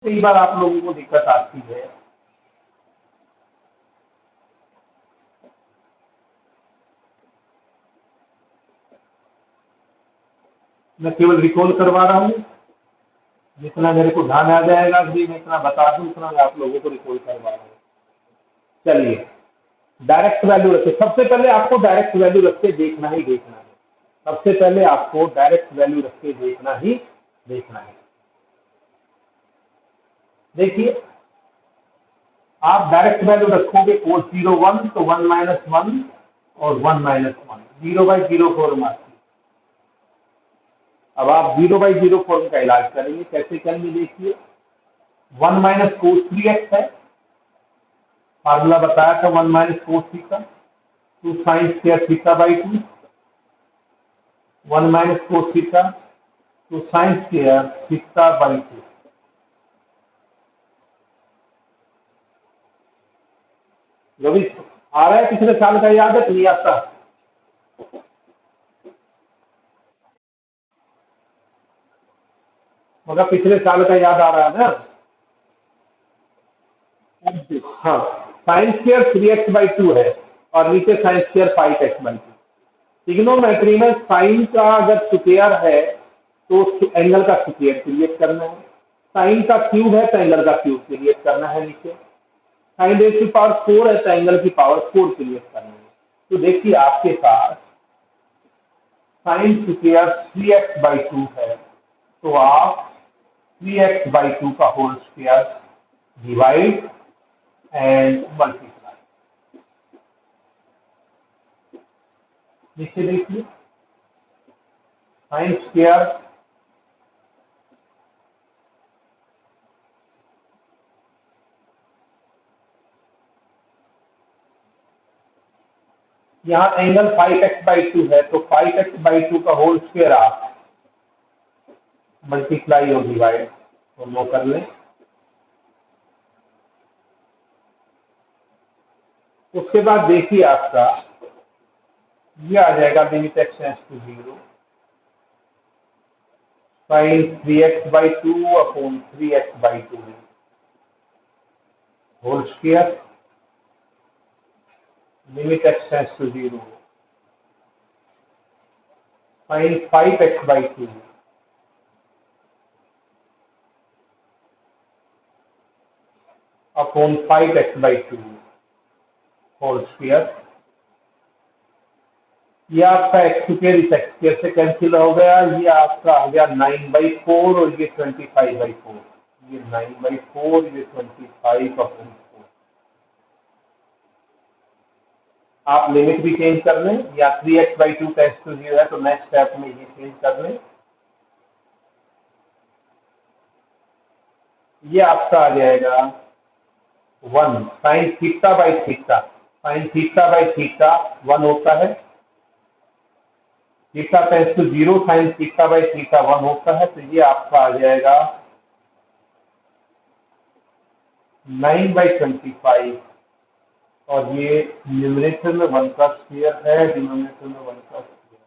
कई बार आप लोगों को दिक्कत आती है। मैं केवल रिकॉल करवा रहा हूँ, जितना मेरे को ध्यान आ जाएगा कि मैं इतना बता दूं उतना मैं आप लोगों को रिकॉल करवा रहा हूँ। चलिए, डायरेक्ट वैल्यू रखे। सबसे पहले आपको डायरेक्ट वैल्यू रख के देखना ही देखना है। सबसे पहले आपको डायरेक्ट वैल्यू रख के देखना ही देखना है। देखिए, आप डायरेक्ट वैल्यू रखोगे cos 01 तो 1 - 1 और 1 - 1 0/0 फॉर्म आती है। अब आप 0/0 फॉर्म का इलाज करेंगे, कैसे करेंगे देखिए। 1 - cos 3x है, फार्मूला बताया था 1 - cos theta 2 sin square थीटा/2 1 - cos theta 2 sin square थीटा/2। Ravi, आ रहा है पिछले साल का याद है नहीं आता? मगर पिछले साल का याद आ रहा है ना? हाँ, साइन स्क्वायर 3x/2 है और नीचे साइन स्क्वायर 5x/2। ट्रिग्नोमेट्री में साइन का अगर स्क्वायर है तो एंगल का स्क्वायर क्रिएट करना है। साइन का क्यूब है तो एंगल का क्यूब क्रिएट करना है नीचे। साइन रेज की पावर 4 है तो एंगल की पावर 4 क्रिएट करना है। तो देखिए आपके पास साइन स्क्वायर 3x/2 है, तो आप 3x/2 का whole square divide and multiply. नीचे देखिए, साइन स्क्वायर यहाँ एंगल 5x/2 है तो 5x/2 का होल स्क्वायर आप मल्टीप्लाई और डिवाइड दोनों कर लें। उसके बाद देखिए आपका ये आ जाएगा limit x tends to 0 sine 3x/2 upon 3x/2 whole square limit x tends to 0 sine 5x/2 upon 5x/2 whole square. ये आपका x स्क्वायर इस x स्क्वायर से कैंसिल हो गया। ये आपका आ गया 9/4 और ये 25/4। ये 9/4 ये 25/4। आप लिमिट भी चेंज कर लें या 3x/2 टेंड्स टू 0 है तो नेक्स्ट स्टेप में ये चेंज कर लें। ये आपका आ जाएगा 1 साइन थीटा/थीटा। साइन थीटा/थीटा 1 होता है। थीटा टेंड्स टू 0 साइन थीटा/थीटा 1 होता है। तो ये आपका आ जाएगा 9/25 और ये न्यूमरेटर में 1 का स्क्वायर है, डिनोमिनेटर में 1 का स्क्वायर।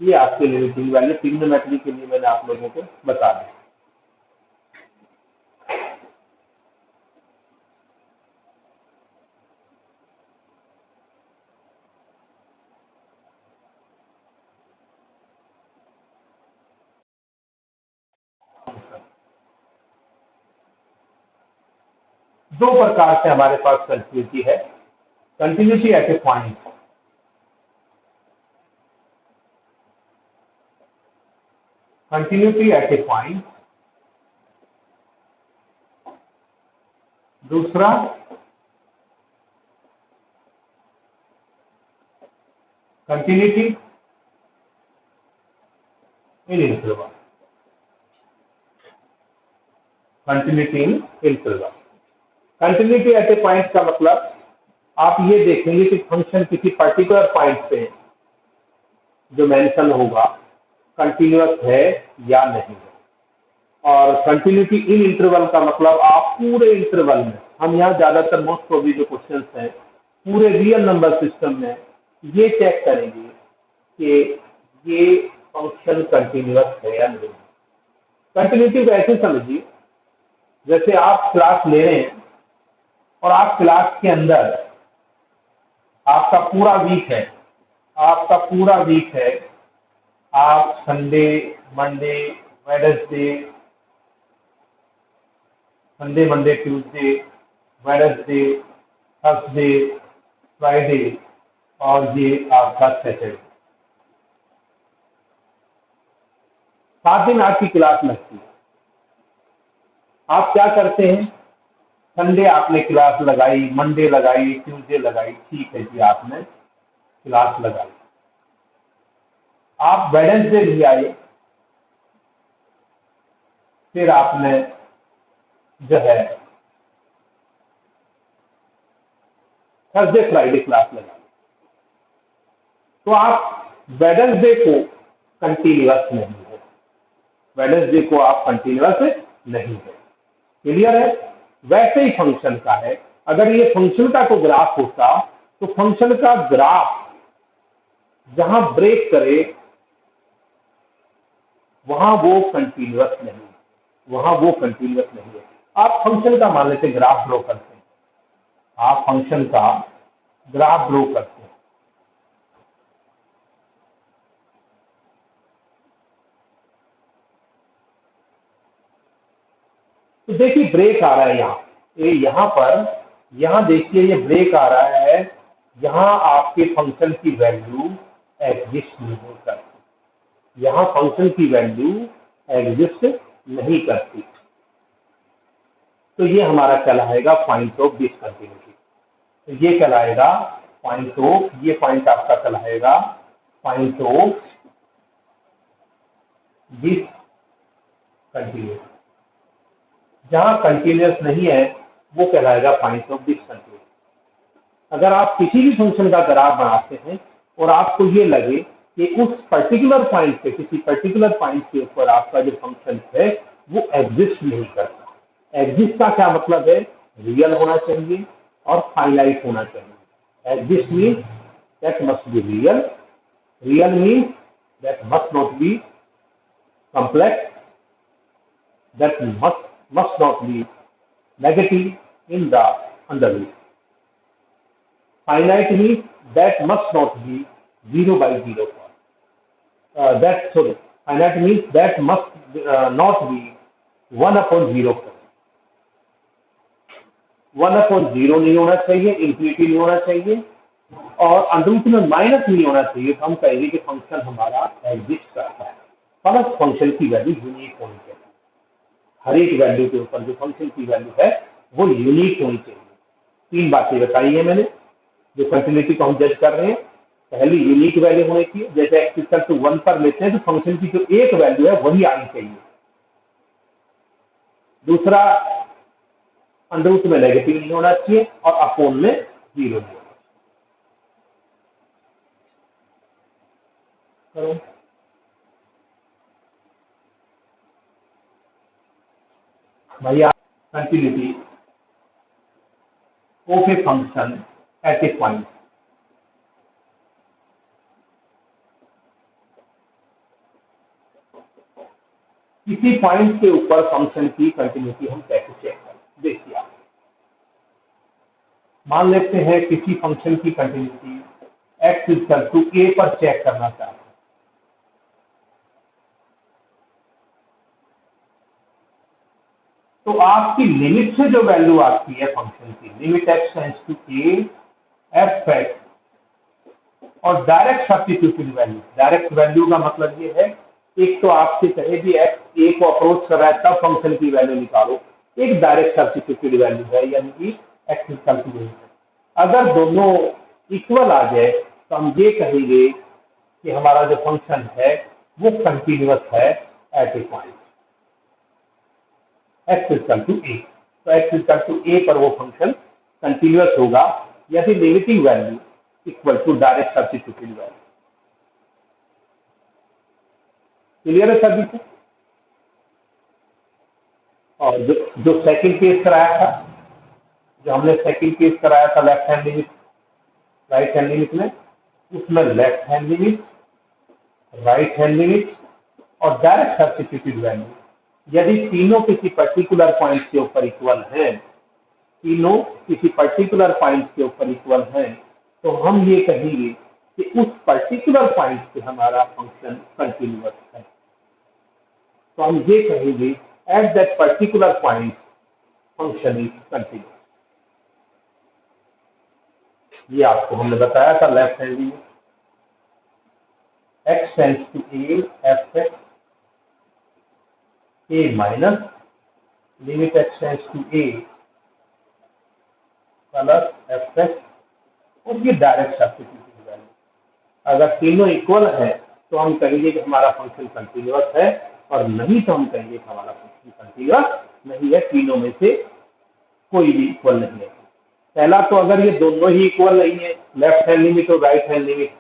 ये आपके लिमिटिंग वैल्यू ट्रिग्नोमेट्री के लिए मैंने आप लोगों को बता दी। दो प्रकार से हमारे पास कंटिन्यूटी है। Continuity at a point, continuity at a point. दूसरा continuity in interval. Continuity in interval. Continuity at a point का मतलब आप ये देखेंगे कि फंक्शन किसी पर्टिकुलर पॉइंट पे जो मेंशन होगा कंटिन्यूअस है या नहीं है। और कंटिन्यूटी इन इंटरवल का मतलब आप पूरे इंटरवल में, हम यहाँ ज्यादातर मोस्ट प्रोबेबली जो क्वेश्चंस हैं पूरे रियल नंबर सिस्टम में ये चेक करेंगे कि ये फंक्शन कंटिन्यूअस है या नहीं। कंटिन्यूटी को ऐसे समझिए, जैसे आप क्लास ले रहे हैं और आप क्लास के अंदर आपका पूरा वीक है, आपका पूरा वीक है, आप Sunday, Monday, Wednesday, Sunday, Monday, Tuesday, Wednesday, Thursday, Friday और ये आपका सैटरडे, 7 दिन आपकी क्लास लगती है। आप क्या करते हैं, संडे आपने क्लास लगाई, मंडे लगाई, ट्यूसडे लगाई, ठीक है जी, आपने क्लास लगाई। आप वेडनेसडे भी आए, फिर आपने जो है थर्सडे, फ्राइडे क्लास लगाई। तो आप वेडनेसडे को कंटिन्यूअस नहीं है, वेडनेसडे को आप कंटिन्यूअस नहीं है। क्लियर है? वैसे ही फंक्शन का है, अगर ये फंक्शन का कोई ग्राफ होता तो फंक्शन का ग्राफ जहां ब्रेक करे वहां वो कंटिन्यूअस नहीं, वहां वो कंटिन्यूअस नहीं है। आप फंक्शन का मान लेते ग्राफ ड्रॉ करते हैं, आप फंक्शन का ग्राफ ड्रॉ करते हैं, तो देखिए ब्रेक आ रहा है यहाँ पर, यहाँ देखिए ये ब्रेक आ रहा है, यहाँ आपके फंक्शन की वैल्यू एग्जिस्ट नहीं करती, यहाँ फंक्शन की वैल्यू एग्जिस्ट नहीं करती, तो ये हमारा कहलाएगा पॉइंट ऑफ डिसकंटिन्यूटी। तो ये कहलाएगा पॉइंट ऑफ, ये पॉइंट आपका कहलाएगा पॉइंट ऑफ डिसकंटिन्यूटी। जहां कंटिन्यूअस नहीं है वो कहलाएगा पॉइंट ऑफ डिसकंटिन्यूटी। अगर आप किसी भी फंक्शन का ग्राफ बनाते हैं और आपको ये लगे कि उस पर्टिकुलर पॉइंट पे, किसी पर्टिकुलर पॉइंट के ऊपर आपका जो फंक्शन है वो एग्जिस्ट नहीं करता। एग्जिस्ट का क्या मतलब है? रियल होना चाहिए और फाइनाइट होना चाहिए। Exist means that must be real, real means that must not be complex, that must not be negative in the under root. Finite means that must not be 0 by 0 form. Finite means that must not be 1 upon 0 form. 1 upon 0 नहीं होना चाहिए, infinity नहीं होना चाहिए और under root में minus नहीं होना चाहिए। तो हम कहेंगे कि फंक्शन हमारा एग्जिस्ट करता है, प्लस फंक्शन की वैल्यू यूनिक होनी चाहिए। हर एक वैल्यू के ऊपर जो फंक्शन की वैल्यू है वो यूनिक होनी चाहिए। 3 बातें बताई है मैंने जो कंटिन्यूटी को हम जज कर रहे हैं। पहली यूनिक वैल्यू होनी चाहिए, जैसे एक्स इक्वल टू 1 पर लेते हैं तो फंक्शन की जो एक वैल्यू है वही आनी चाहिए। दूसरा, अंडरूट में नेगेटिव नहीं होना चाहिए और अपोन में 0 नहीं होना चाहिए। भैया continuity of a function at a point, किसी पॉइंट के ऊपर फंक्शन की कंटिन्यूटी हम कैसे चेक करें? देखिए आप मान लेते हैं किसी फंक्शन की कंटिन्यूटी एक्स इक्वल टू ए पर चेक करना चाहते हैं, तो आपकी लिमिट से जो वैल्यू आती है फंक्शन की, limit x tends to a f x और direct substituted value. Direct value का मतलब ये है, एक तो आपसे कहे भी एक्स ए को अप्रोच कर रहा है तब फंक्शन की वैल्यू निकालो, एक डायरेक्ट सब्स्टिट्यूटेड वैल्यू है यानी कि एक्स इक्वल टू ए। अगर दोनों इक्वल आ जाए तो हम ये कहेंगे कि हमारा जो फंक्शन है वो कंटिन्यूअस है at a point x equal to a. तो एक्स इक्वल टू ए पर वो फंक्शन कंटिन्यूअस होगा यदि negative value equal to direct substituted value. Clear है सभी को? और जो सेकंड केस कराया था, जो हमने सेकंड केस कराया था left hand limit right hand limit में, उसमें left hand limit, right hand limit और डायरेक्ट सब्स्टिट्यूटेड वैल्यू यदि तीनों किसी पर्टिकुलर पॉइंट के ऊपर इक्वल हैं, तीनों किसी पर्टिकुलर पॉइंट के ऊपर इक्वल हैं, तो हम ये कहेंगे कि उस पर्टिकुलर पॉइंट पे हमारा फंक्शन कंटिन्यूअस है। तो हम ये कहेंगे at that particular point function is continuous. ये आपको हमने बताया था लेफ्ट हैंड में, x tends to a f(x) a minus limit x tends to a plus f(x), और ये डायरेक्ट सब्स्टिट्यूशन की वैल्यू। अगर तीनों इक्वल है तो हम कहेंगे कि हमारा फंक्शन कंटिन्यूअस है, और नहीं तो हम कहेंगे कि हमारा फंक्शन कंटिन्यूअस नहीं है, तीनों में से कोई भी इक्वल नहीं है। पहला तो अगर ये दोनों ही इक्वल नहीं है, लेफ्ट हैंड लिमिट और राइट हैंड लिमिट,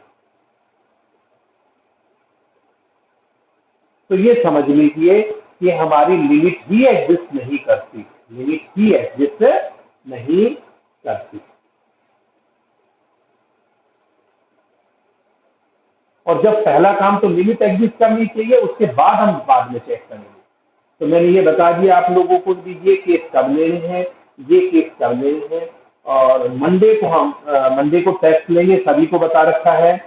तो ये समझ लीजिए कि हमारी लिमिट ही एग्जिस्ट नहीं करती, लिमिट ही एग्जिस्ट नहीं करती। और जब पहला काम तो लिमिट एग्जिस्ट करनी चाहिए, उसके बाद हम बाद में चेक करेंगे। तो मैंने ये बता दिया आप लोगों को, ये केस कब लेने हैं, ये केस कब लेने हैं, और मंडे को हम मंडे को टेस्ट लेंगे, सभी को बता रखा है।